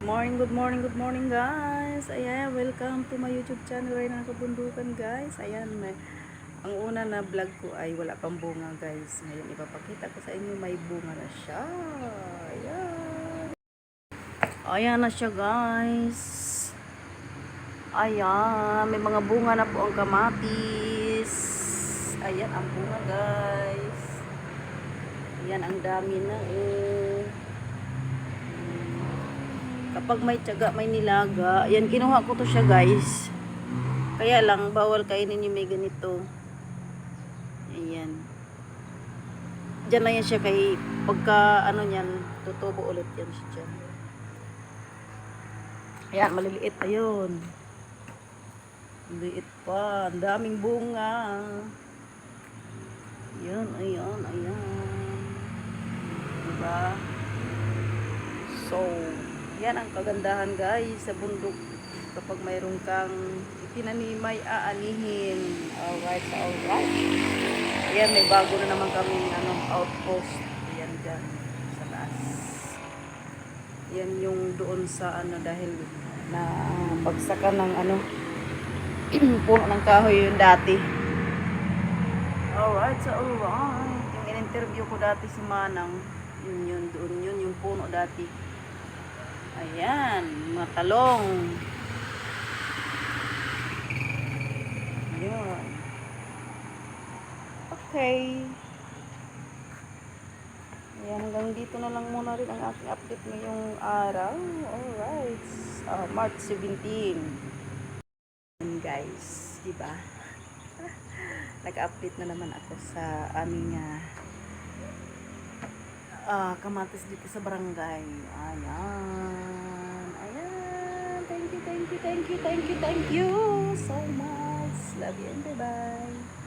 Good morning guys. Ayan, welcome to my YouTube channel, Reyna Kabundukan guys. Ayan, ang una na vlog ko ay wala pang bunga guys. Ngayon ipapakita ko sa inyo may bunga na siya. Ayan. Ayan na siya guys. Ayan, may mga bunga na po ang kamatis. Ayan ang bunga guys. Ayan, ang dami na kapag may tiyaga, may nilaga. Yan, kinuha ko to siya guys. Kaya lang, bawal kainin yung may ganito. Ayan. Diyan na yan siya kay, pagka ano niyan, tutubo ulit yan siya dyan. Ayan, maliliit. Ayun. Maliliit pa. Ang daming bunga. Ayan, ayan, ayan. Diba? So, yan ang kagandahan guys sa bundok kapag mayroon kang itinanimay aanihin. Alright, so alright. Ayan, may bago na naman kaming outpost. Ayan dyan sa taas. Yan yung doon sa dahil na bagsakan ng puno ng kahoy yung dati. Alright, so alright. Yung in-interview ko dati si Manang, yun doon yun yung puno dati. Ayan, mga talong. Ayan. Okay. Ayan, hanggang dito na lang muna rin ang aking update ngayong araw. Alright. March 17. Ayan guys, diba? Nag-update na naman ako sa aming kamatis dito sa barangay. Ayan. Ayan. Thank you so much. Love you and bye-bye.